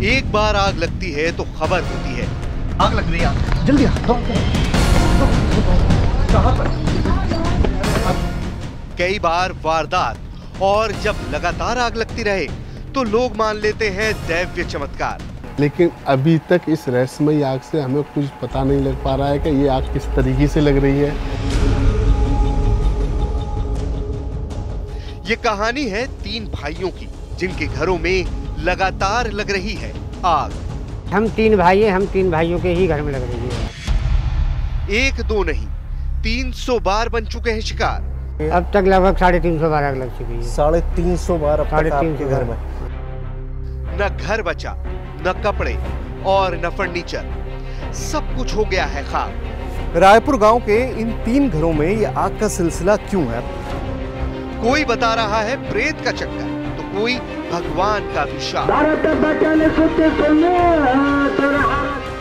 एक बार आग लगती है तो खबर होती है, आग लग रही है, जल्दी आओ। कहां पर? कई बार वारदात, और जब लगातार आग लगती रहे तो लोग मान लेते हैं दैवीय चमत्कार। लेकिन अभी तक इस रहस्यमयी आग से हमें कुछ पता नहीं लग पा रहा है कि ये आग किस तरीके से लग रही है। ये कहानी है 3 भाइयों की जिनके घरों में लगातार लग रही है आग। हम 3 भाई हैं, हम 3 भाइयों के ही घर में लग रही है। 1 2 नहीं, 300 बार बन चुके हैं शिकार। अब तक लगभग 350 बार आग लग चुकी है। 350 बार अब तक आपके घर में। न घर बचा, न कपड़े और न फर्नीचर, सब कुछ हो गया है खाक। रायपुर गांव के इन 3 घरों में ये आग का सिलसिला क्यों है? कोई बता रहा है प्रेत का चक्कर, तो कोई भगवान का अभिशाप।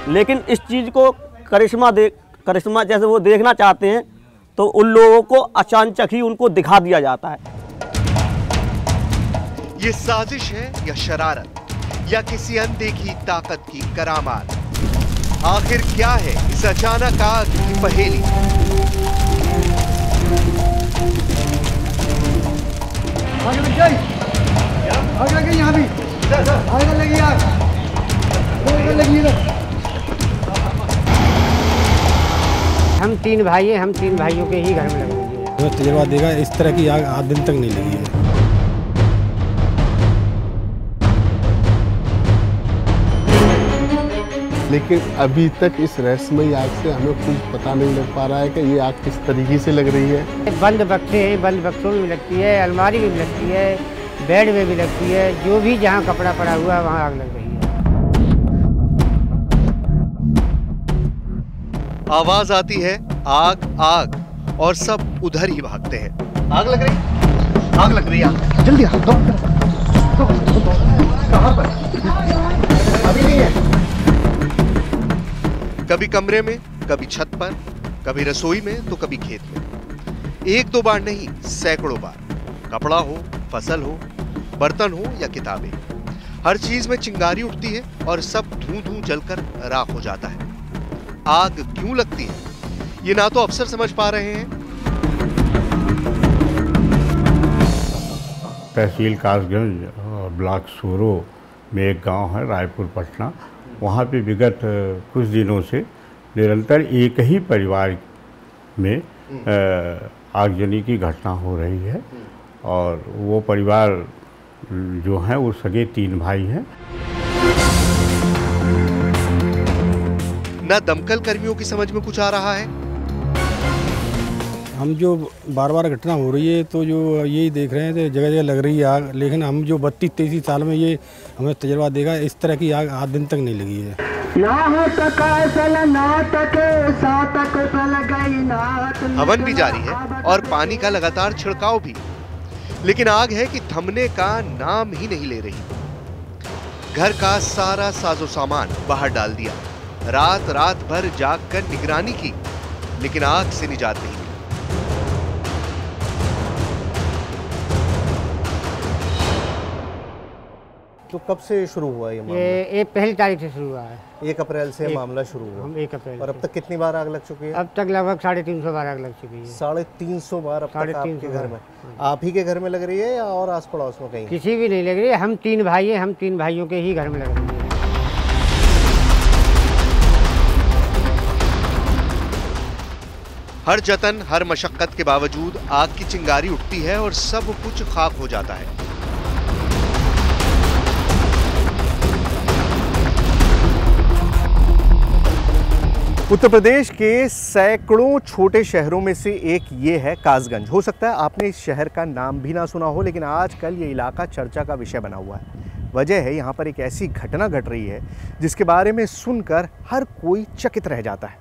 लेकिन इस चीज को करिश्मा जैसे वो देखना चाहते हैं तो उन लोगों को अचानक ही उनको दिखा दिया जाता है। ये साजिश है या शरारत, या किसी अनदेखी ताकत की करामात? आखिर क्या है इस अचानक आग की पहेली? आग लगी यहाँ भी, आग लगी, आग लगी। हम 3 भाई हैं, हम 3 भाइयों के ही घर में लग रही है। जो तजुर्बा देगा, इस तरह की आग आज दिन तक नहीं लगी है। लेकिन अभी तक इस रहस्यमयी आग से हमें कुछ पता नहीं लग पा रहा है कि ये आग किस तरीके से लग रही है। बंद बक्से हैं, बंद बक्सों में भी लगती है, अलमारी में भी लगती है, बेड में भी लगती है, जो भी जहाँ कपड़ा पड़ा हुआ है वहाँ आग लग रही है। आवाज आती है आग आग, और सब उधर ही भागते हैं। आग लग रही है, जल्दी आओ। कहां पर? अभी नहीं है। कभी कमरे में, कभी छत पर, कभी रसोई में, तो कभी खेत में। 1 2 बार नहीं, सैकड़ों बार। कपड़ा हो, फसल हो, बर्तन हो या किताबें, हर चीज में चिंगारी उठती है और सब धूं धूं जलकर राख हो जाता है। आग क्यों लगती है ये ना तो अफसर समझ पा रहे हैं। तहसील कासगंज और ब्लॉक सूरो में एक गांव है रायपुर पटना, वहाँ पे विगत कुछ दिनों से निरंतर एक ही परिवार में आगजनी की घटना हो रही है। और वो परिवार जो है वो सगे 3 भाई हैं। न दमकल कर्मियों की समझ में कुछ आ रहा है। हम जो बार बार घटना हो रही है तो जो यही देख रहे हैं कि जगह जगह लग रही है आग, लेकिन हम जो 32-33 साल में ये हमें तजुर्बा देगा, इस तरह की आग आज दिन तक नहीं लगी है। हवन भी जारी है और पानी का लगातार छिड़काव भी, लेकिन आग है कि थमने का नाम ही नहीं ले रही। घर का सारा साजो सामान बाहर डाल दिया, रात भर जाग कर निगरानी की, लेकिन आग से निजात नहीं मिली। तो कब से शुरू हुआ ये मामला? ये 1 तारीख से शुरू हुआ है। 1 अप्रैल से मामला शुरू हुआ। 1 अप्रैल। और अब तक कितनी बार आग लग चुकी है? अब तक लगभग 350 बार आग लग चुकी है। 350 बार अब तक आपके घर में? हाँ। आप ही के घर में लग रही है या और आस पड़ोस में कहीं? किसी भी नहीं लग रही है। हम 3 भाई हैं, हम 3 भाइयों के ही घर में लग रही है। हर जतन, हर मशक्कत के बावजूद आग की चिंगारी उठती है और सब कुछ खाक हो जाता है। उत्तर प्रदेश के सैकड़ों छोटे शहरों में से एक ये है कासगंज। हो सकता है आपने इस शहर का नाम भी ना सुना हो, लेकिन आजकल ये इलाका चर्चा का विषय बना हुआ है। वजह है यहाँ पर एक ऐसी घटना घट रही है जिसके बारे में सुनकर हर कोई चकित रह जाता है।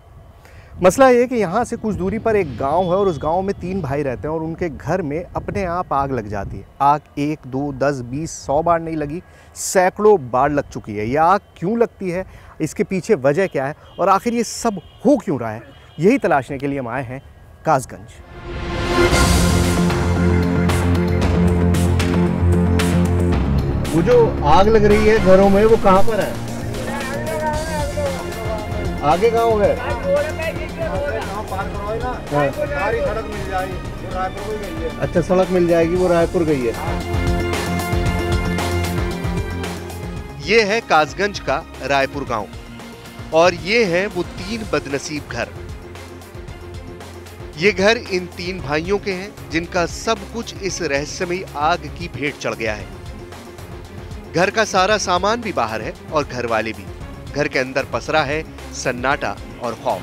मसला ये है कि यहाँ से कुछ दूरी पर एक गांव है और उस गांव में 3 भाई रहते हैं और उनके घर में अपने आप आग लग जाती है। आग 1, 2, 10, 20, 100 बार नहीं लगी, सैकड़ों बार लग चुकी है। यह आग क्यों लगती है, इसके पीछे वजह क्या है और आखिर ये सब हो क्यों रहा है, यही तलाशने के लिए हम आए हैं कासगंज। वो जो आग लग रही है घरों में, वो कहाँ पर है? आगे गाँव है। अच्छा, सड़क मिल जाएगी, वो रायपुर गई है। ये है कासगंज का रायपुर गांव और ये हैं वो 3 बदनसीब घर। ये घर इन 3 भाइयों के हैं जिनका सब कुछ इस रहस्यमयी आग की भेंट चढ़ गया है। घर का सारा सामान भी बाहर है और घर वाले भी। घर के अंदर पसरा है सन्नाटा और खौफ।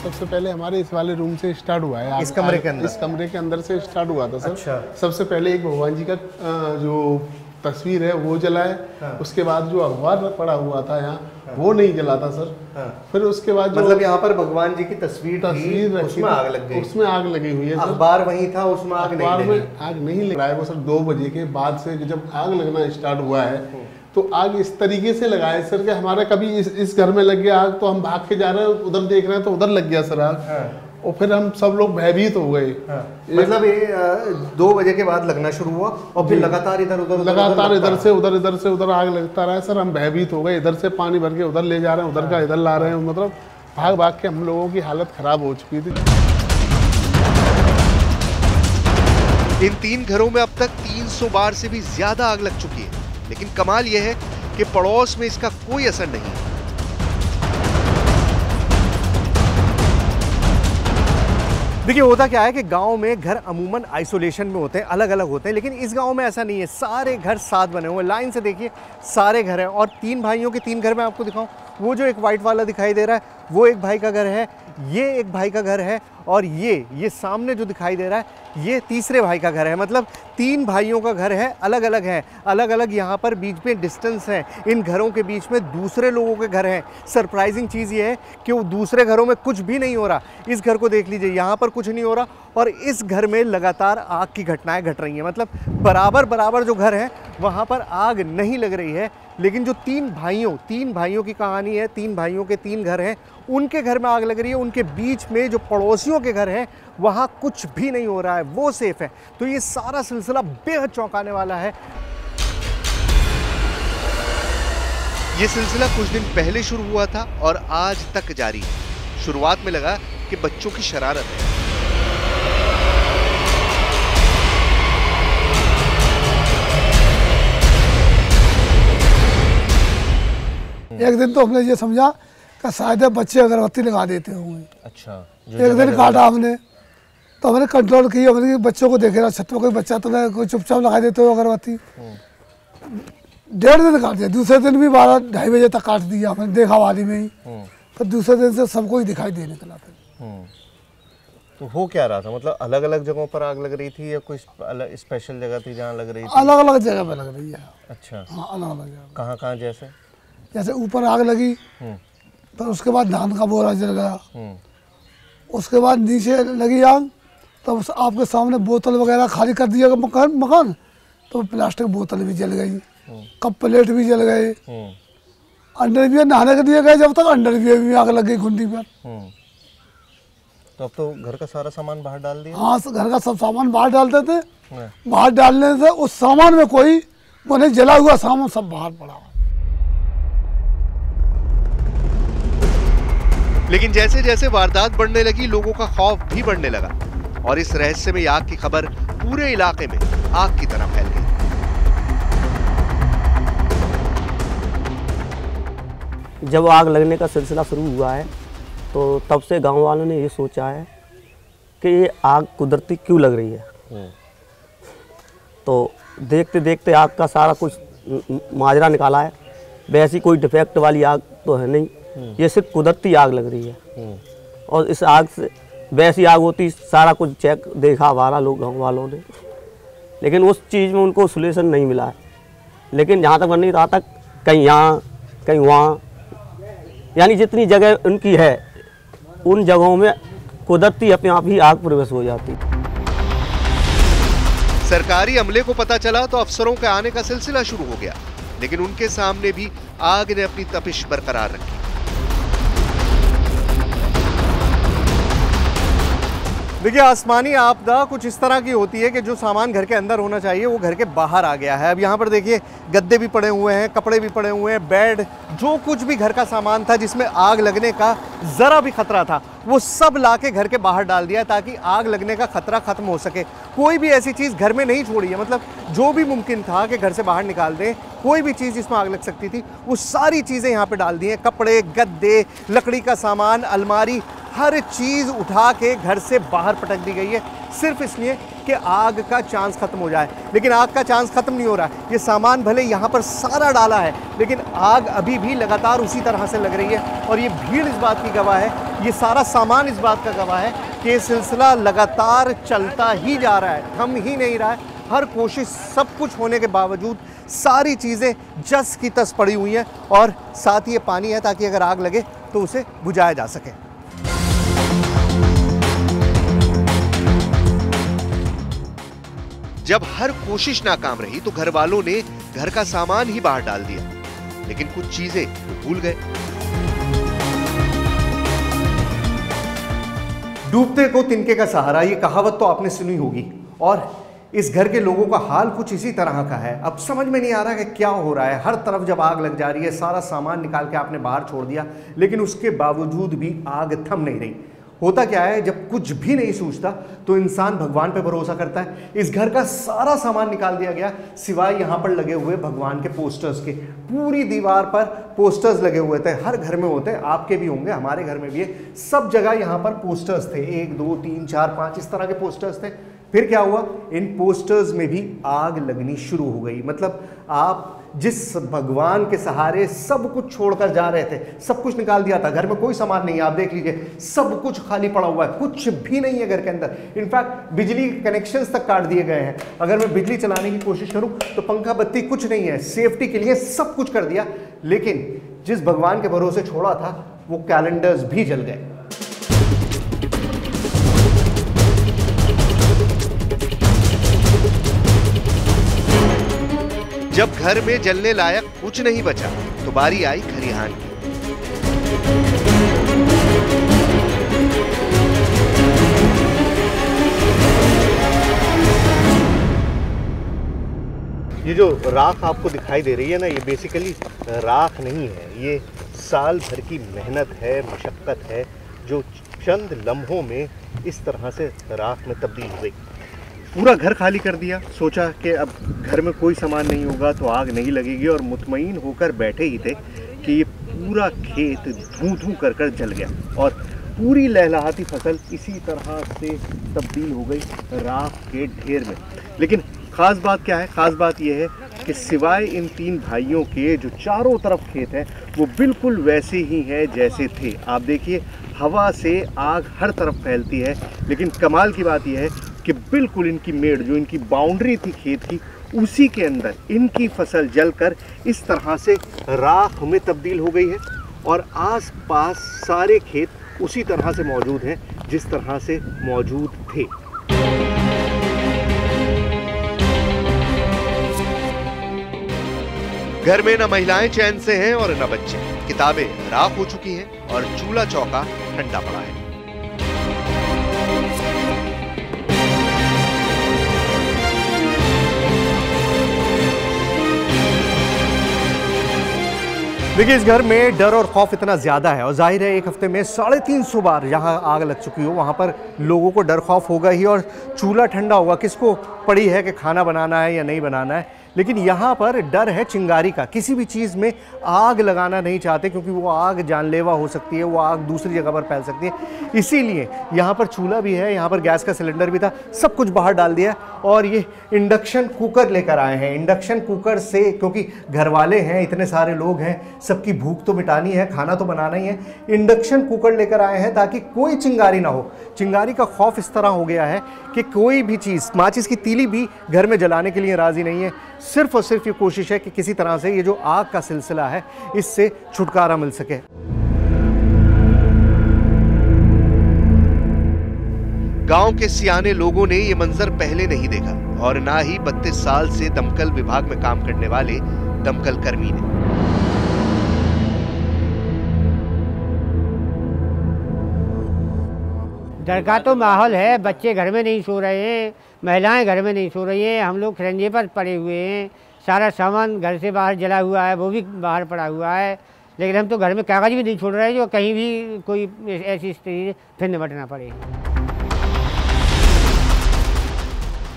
सबसे पहले हमारे इस वाले रूम से स्टार्ट हुआ है। इस कमरे के अंदर? इस कमरे के अंदर से स्टार्ट हुआ था सर। अच्छा। सबसे पहले एक भगवान जी का जो तस्वीर है वो जला है। हाँ। उसके बाद जो अखबार पड़ा हुआ था यहाँ, वो नहीं जला था सर। हाँ। फिर उसके बाद मतलब यहाँ पर भगवान जी की तस्वीर रखी उसमें आग लग गई। उसमें आग लगी हुई है। अखबार वहीं था, उसमें आग नहीं लगी। आग नहीं लग रहा है वो सर। 2 बजे के बाद से जब आग लगना स्टार्ट हुआ है तो आग इस तरीके से लगा है सर कि हमारा कभी इस घर में लग गया आग तो हम भाग के जा रहे हैं, उधर देख रहे हैं तो उधर लग गया सर आग। और फिर हम सब लोग भयभीत हो गए। मतलब ये 2 बजे के बाद लगना शुरू हुआ और फिर लगातार इधर से उधर आग लगता रहा सर। हम भयभीत हो गए, इधर से पानी भर के उधर ले जा रहे हैं, उधर का इधर ला रहे हैं। मतलब भाग भाग के हम लोगों की हालत खराब हो चुकी थी। इन 3 घरों में अब तक 300 बार से भी ज्यादा आग लग चुकी है, लेकिन कमाल यह है कि पड़ोस में इसका कोई असर नहीं है। देखिए, होता क्या है कि गांव में घर अमूमन आइसोलेशन में होते हैं, अलग अलग होते हैं, लेकिन इस गांव में ऐसा नहीं है। सारे घर साथ बने हुए हैं, लाइन से देखिए सारे घर हैं। और 3 भाइयों के 3 घर मैं आपको दिखाऊं, वो जो एक वाइट वाला दिखाई दे रहा है वो एक भाई का घर है, ये एक भाई का घर है और ये सामने जो दिखाई दे रहा है ये तीसरे भाई का घर है। मतलब 3 भाइयों का घर है, अलग अलग है, अलग अलग यहाँ पर बीच में डिस्टेंस है। इन घरों के बीच में दूसरे लोगों के घर हैं। सरप्राइजिंग चीज़ ये है कि वो दूसरे घरों में कुछ भी नहीं हो रहा। इस घर को देख लीजिए, यहाँ पर कुछ नहीं हो रहा और इस घर में लगातार आग की घटनाएं घट रही हैं। मतलब बराबर जो घर हैं वहाँ पर आग नहीं लग रही है, लेकिन जो 3 भाइयों की कहानी है, 3 भाइयों के 3 घर हैं, उनके घर में आग लग रही है। उनके बीच में जो पड़ोसियों के घर हैं वहाँ कुछ भी नहीं हो रहा है, वो सेफ है। तो ये सारा सिलसिला बेहद चौंकाने वाला है। ये सिलसिला कुछ दिन पहले शुरू हुआ था और आज तक जारी है। शुरुआत में लगा कि बच्चों की शरारत है, एक दिन तो हमने ये समझा कि शायद बच्चे अगरबत्ती लगा देते होंगे। अच्छा। एक दिन काटा हमने, तो हमने कंट्रोल किया। हमने बच्चों को देखे रहा, छत पर कोई बच्चा तो कोई चुपचाप लगा देते हो अगरबत्ती। 1.5 दिन काट दिया, दूसरे दिन भी 12-2:30 बजे तक काट दिया हमने, देखा वाली में ही। तो दूसरे दिन से सबको ही दिखाई देने लगा। तो हो क्या रहा था? मतलब अलग अलग जगहों पर आग लग रही थी या कोई स्पेशल जगह थी जहाँ लग रही थी? अलग अलग जगह पे लग रही है। अच्छा। हाँ, अलग अलग जगह। कहाँ कहाँ? जैसे ऊपर आग लगी, फिर उसके बाद धान का बोरा जल गया, उसके बाद नीचे लगी आग, तब आपके सामने बोतल वगैरह खाली कर दिया मकान, तो प्लास्टिक बोतल भी जल गई, कप प्लेट भी जल गए, अंडरवियर नहाने के दिए गए, जब तक अंडरवियर भी आग लग गई घुंडी पर। तो अब तो घर का सारा सामान बाहर डाल दिया? हाँ, घर का सब सामान बाहर डालते थे। बाहर डालने से उस सामान में कोई वो नहीं, जला हुआ सामान सब बाहर पड़ा। लेकिन जैसे जैसे वारदात बढ़ने लगी, लोगों का खौफ भी बढ़ने लगा और इस रहस्यमयी आग की खबर पूरे इलाके में आग की तरह फैल गई। जब आग लगने का सिलसिला शुरू हुआ है तो तब से गांव वालों ने ये सोचा है कि ये आग कुदरती क्यों लग रही है। तो देखते देखते आग का सारा कुछ माजरा निकाला है। वैसी कोई डिफेक्ट वाली आग तो है नहीं, ये सिर्फ कुदरती आग लग रही है। और इस आग से वैसी आग होती, सारा कुछ चेक देखा हमारा लोग गाँव वालों ने, लेकिन उस चीज़ में उनको सोल्यूशन नहीं मिला है लेकिन जहाँ तक बन रही तहाँ तक कहीं यहाँ कहीं वहाँ, यानी जितनी जगह उनकी है उन जगहों में कुदरती अपने आप ही आग प्रवेश हो जाती। सरकारी अमले को पता चला तो अफसरों के आने का सिलसिला शुरू हो गया, लेकिन उनके सामने भी आग ने अपनी तपिश बरकरार रखी। देखिए, आसमानी आपदा कुछ इस तरह की होती है कि जो सामान घर के अंदर होना चाहिए वो घर के बाहर आ गया है। अब यहाँ पर देखिए, गद्दे भी पड़े हुए हैं, कपड़े भी पड़े हुए हैं, बेड, जो कुछ भी घर का सामान था जिसमें आग लगने का ज़रा भी खतरा था वो सब लाके घर के बाहर डाल दिया ताकि आग लगने का खतरा खत्म हो सके। कोई भी ऐसी चीज़ घर में नहीं छोड़ी है, मतलब जो भी मुमकिन था कि घर से बाहर निकाल दें, कोई भी चीज़ जिसमें आग लग सकती थी वो सारी चीज़ें यहाँ पे डाल दी हैं। कपड़े, गद्दे, लकड़ी का सामान, अलमारी, हर चीज़ उठा के घर से बाहर पटक दी गई है, सिर्फ इसलिए कि आग का चांस खत्म हो जाए। लेकिन आग का चांस खत्म नहीं हो रहा है। ये सामान भले यहाँ पर सारा डाला है, लेकिन आग अभी भी लगातार उसी तरह से लग रही है। और ये भीड़ इस बात की गवाह है, ये सारा सामान इस बात का गवाह है कि ये सिलसिला लगातार चलता ही जा रहा है, थम ही नहीं रहा है। हर कोशिश, सब कुछ होने के बावजूद सारी चीज़ें जस की तस पड़ी हुई हैं और साथ ही ये पानी है ताकि अगर आग लगे तो उसे बुझाया जा सके। जब हर कोशिश नाकाम रही तो घर वालों ने घर का सामान ही बाहर डाल दिया, लेकिन कुछ चीजें वो भूल गए। डूबते को तिनके का सहारा, ये कहावत तो आपने सुनी होगी। और इस घर के लोगों का हाल कुछ इसी तरह का है। अब समझ में नहीं आ रहा कि क्या हो रहा है। हर तरफ जब आग लग जा रही है, सारा सामान निकाल के आपने बाहर छोड़ दिया, लेकिन उसके बावजूद भी आग थम नहीं रही। होता क्या है, जब कुछ भी नहीं सूझता तो इंसान भगवान पे भरोसा करता है। इस घर का सारा सामान निकाल दिया गया, सिवाय यहाँ पर लगे हुए भगवान के पोस्टर्स के। पूरी दीवार पर पोस्टर्स लगे हुए थे, हर घर में होते हैं, आपके भी होंगे, हमारे घर में भी है। सब जगह यहाँ पर पोस्टर्स थे, 1 2 3 4 5 इस तरह के पोस्टर्स थे। फिर क्या हुआ, इन पोस्टर्स में भी आग लगनी शुरू हो गई। मतलब आप जिस भगवान के सहारे सब कुछ छोड़कर जा रहे थे, सब कुछ निकाल दिया था, घर में कोई सामान नहीं है, आप देख लीजिए, सब कुछ खाली पड़ा हुआ है, कुछ भी नहीं है घर के अंदर। इनफैक्ट बिजली के कनेक्शंस तक काट दिए गए हैं। अगर मैं बिजली चलाने की कोशिश करूं तो पंखा बत्ती कुछ नहीं है, सेफ्टी के लिए सब कुछ कर दिया। लेकिन जिस भगवान के भरोसे छोड़ा था वो कैलेंडर्स भी जल गए। जब घर में जलने लायक कुछ नहीं बचा तो बारी आई खरिहान की। ये जो राख आपको दिखाई दे रही है ना, ये बेसिकली राख नहीं है, ये साल भर की मेहनत है, मशक्क़त है, जो चंद लम्हों में इस तरह से राख में तब्दील हो गई। पूरा घर खाली कर दिया, सोचा कि अब घर में कोई सामान नहीं होगा तो आग नहीं लगेगी, और मुतमईन होकर बैठे ही थे कि ये पूरा खेत धूं धूं कर कर जल गया और पूरी लहलहाती फसल इसी तरह से तब्दील हो गई राख के ढेर में। लेकिन ख़ास बात क्या है, ख़ास बात यह है कि सिवाय इन 3 भाइयों के जो चारों तरफ खेत हैं वो बिल्कुल वैसे ही हैं जैसे थे। आप देखिए, हवा से आग हर तरफ फैलती है, लेकिन कमाल की बात यह है कि बिल्कुल इनकी मेड़, जो इनकी बाउंड्री थी खेत की, उसी के अंदर इनकी फसल जलकर इस तरह से राख में तब्दील हो गई है और आसपास सारे खेत उसी तरह से मौजूद हैं जिस तरह से मौजूद थे। घर में न महिलाएं चैन से हैं और न बच्चे। किताबें राख हो चुकी हैं और चूल्हा चौका ठंडा पड़ा है। देखिए, इस घर में डर और खौफ इतना ज़्यादा है और जाहिर है एक हफ्ते में 350 बार जहां आग लग चुकी हो वहां पर लोगों को डर खौफ होगा ही। और चूल्हा ठंडा होगा, किसको पड़ी है कि खाना बनाना है या नहीं बनाना है। लेकिन यहाँ पर डर है चिंगारी का, किसी भी चीज़ में आग लगाना नहीं चाहते क्योंकि वो आग जानलेवा हो सकती है, वो आग दूसरी जगह पर फैल सकती है। इसीलिए यहाँ पर चूल्हा भी है, यहाँ पर गैस का सिलेंडर भी था, सब कुछ बाहर डाल दिया और ये इंडक्शन कुकर लेकर आए हैं। इंडक्शन कुकर से, क्योंकि घर वाले हैं, इतने सारे लोग हैं, सबकी भूख तो मिटानी है, खाना तो बनाना ही है, इंडक्शन कुकर लेकर आए हैं ताकि कोई चिंगारी ना हो। चिंगारी का खौफ इस तरह हो गया है कि कोई भी चीज़, माचिस की तीली भी घर में जलाने के लिए राज़ी नहीं है। सिर्फ और सिर्फ ये कोशिश है कि किसी तरह से ये जो आग का सिलसिला है इससे छुटकारा मिल सके। गांव के सियाने लोगों ने ये मंजर पहले नहीं देखा और ना ही 32 साल से दमकल विभाग में काम करने वाले दमकल कर्मी ने। डर का तो माहौल है, बच्चे घर में नहीं सो रहे हैं, महिलाएं घर में नहीं सो रही हैं, हम लोग खरंजे पर पड़े हुए हैं, सारा सामान घर से बाहर जला हुआ है, वो भी बाहर पड़ा हुआ है, लेकिन हम तो घर में कागज भी नहीं छोड़ रहे हैं जो कहीं भी कोई ऐसी स्थिति फिर निपटना पड़े।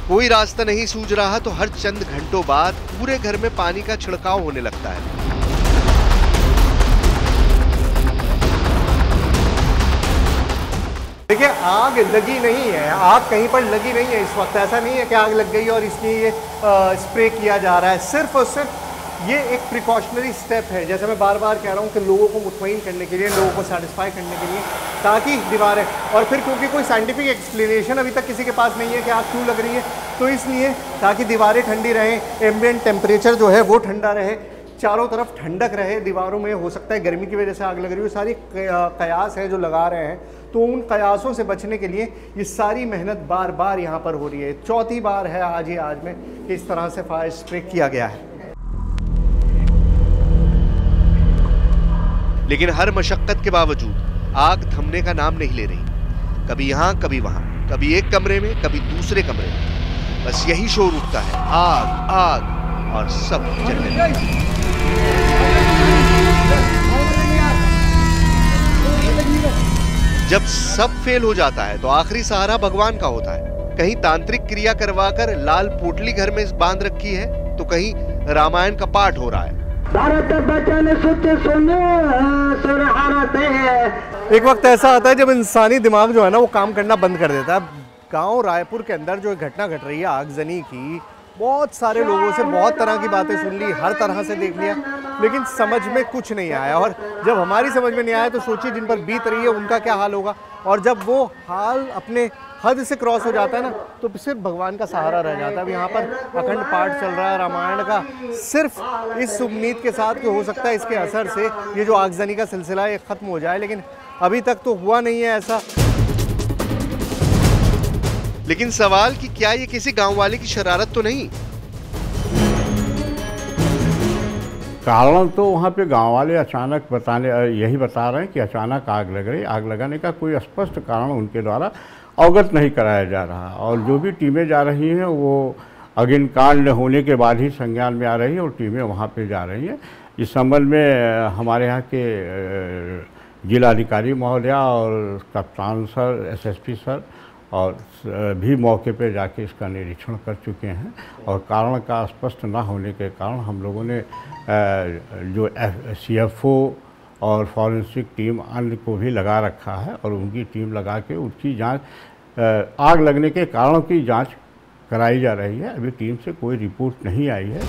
कोई रास्ता नहीं सूझ रहा तो हर चंद घंटों बाद पूरे घर में पानी का छिड़काव होने लगता है। देखिए, आग लगी नहीं है, आग कहीं पर लगी नहीं है इस वक्त। ऐसा नहीं है कि आग लग गई और इसलिए ये स्प्रे किया जा रहा है। सिर्फ और सिर्फ ये एक प्रिकॉशनरी स्टेप है, जैसे मैं बार बार कह रहा हूँ कि लोगों को मुतमईन करने के लिए, लोगों को सेटिस्फाई करने के लिए, ताकि दीवारें, और फिर क्योंकि कोई साइंटिफिक एक्सप्लेनेशन अभी तक किसी के पास नहीं है कि आग क्यों लग रही है, तो इसलिए ताकि दीवारें ठंडी रहें, एम्बिएंट टेम्परेचर जो है वो ठंडा रहे, चारों तरफ ठंडक रहे दीवारों में। हो सकता है गर्मी की वजह से आग लग रही हो, सारी कयास है जो लगा रहे हैं, तो उन कयासों से बचने के लिए ये सारी मेहनत बार बार यहाँ पर हो रही है। चौथी बार है आज में कि इस तरह से फायर स्प्रे किया गया है। लेकिन हर मशक्कत के बावजूद आग थमने का नाम नहीं ले रही। कभी यहाँ कभी वहां, कभी एक कमरे में कभी दूसरे कमरे में, बस यही शोर उठता है, आग आग, और सब जलने लगता है। जब सब फेल हो जाता है तो आखिरी सहारा भगवान का होता है। कहीं तांत्रिक क्रिया करवाकर लाल पोटली घर में बांध रखी है, तो कहीं रामायण का पाठ हो रहा है। एक वक्त ऐसा आता है जब इंसानी दिमाग जो है ना वो काम करना बंद कर देता है। गांव रायपुर के अंदर जो घटना घट रही है आगजनी की, बहुत सारे लोगों से बहुत तरह की बातें सुन ली, हर तरह से देख लिया, लेकिन समझ में कुछ नहीं आया। और जब हमारी समझ में नहीं आया तो सोचिए जिन पर बीत रही है उनका क्या हाल होगा। और जब वो हाल अपने हद से क्रॉस हो जाता है ना, तो सिर्फ भगवान का सहारा रह जाता है। अब यहाँ पर अखंड पाठ चल रहा है रामायण का, सिर्फ इस उम्मीद के साथ कि हो सकता है इसके असर से ये जो आगजनी का सिलसिला है ये ख़त्म हो जाए, लेकिन अभी तक तो हुआ नहीं है ऐसा। लेकिन सवाल कि क्या ये किसी गांव वाले की शरारत तो नहीं? कारण तो वहाँ पे गांव वाले अचानक यही बता रहे हैं कि अचानक आग लग रही। आग लगाने का कोई स्पष्ट कारण उनके द्वारा अवगत नहीं कराया जा रहा, और जो भी टीमें जा रही हैं वो अग्निकांड होने के बाद ही संज्ञान में आ रही है और टीमें वहाँ पे जा रही हैं। इस संबंध में हमारे यहाँ के जिलाधिकारी महोदया और कप्तान सर, एसएसपी सर और भी मौके पे जाके इसका निरीक्षण कर चुके हैं, और कारण का स्पष्ट न होने के कारण हम लोगों ने जो CFO और फॉरेंसिक टीम अन्य को भी लगा रखा है, और उनकी टीम लगा के उसकी जांच, आग लगने के कारणों की जांच कराई जा रही है। अभी टीम से कोई रिपोर्ट नहीं आई है।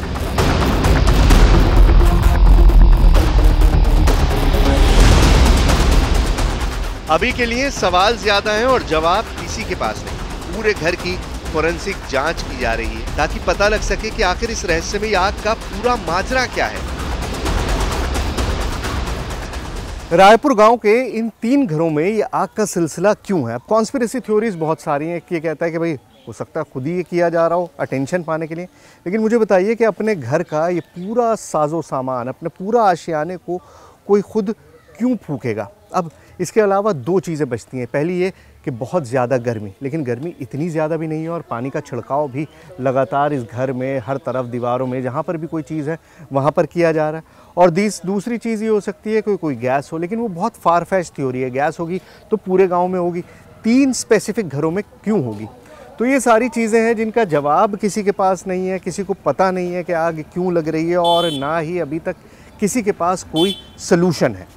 अभी के लिए सवाल ज्यादा हैं और जवाब किसी के पास नहीं। पूरे घर की फोरेंसिक जांच की जा रही है ताकि पता लग सके कि आखिर इस रहस्यमयी आग का पूरा माजरा क्या है। रायपुर गांव के इन 3 घरों में ये आग का सिलसिला क्यों है? अब कॉन्स्पिरेसी थ्योरीज बहुत सारी हैं। ये कहता है कि भाई हो सकता है खुद ही ये किया जा रहा हो अटेंशन पाने के लिए, लेकिन मुझे बताइए कि अपने घर का ये पूरा साजो सामान, अपने पूरा आशियाने को कोई खुद क्यों फूकेगा? अब इसके अलावा 2 चीज़ें बचती हैं। पहली ये कि बहुत ज़्यादा गर्मी, लेकिन गर्मी इतनी ज़्यादा भी नहीं है और पानी का छिड़काव भी लगातार इस घर में हर तरफ दीवारों में जहाँ पर भी कोई चीज़ है वहाँ पर किया जा रहा है। और दूसरी चीज़ ये हो सकती है कोई गैस हो, लेकिन वो बहुत फार-फैच्ड थ्योरी है। गैस होगी तो पूरे गाँव में होगी, 3 स्पेसिफिक घरों में क्यों होगी? तो ये सारी चीज़ें हैं जिनका जवाब किसी के पास नहीं है, किसी को पता नहीं है कि आग क्यों लग रही है, और ना ही अभी तक किसी के पास कोई सलूशन है।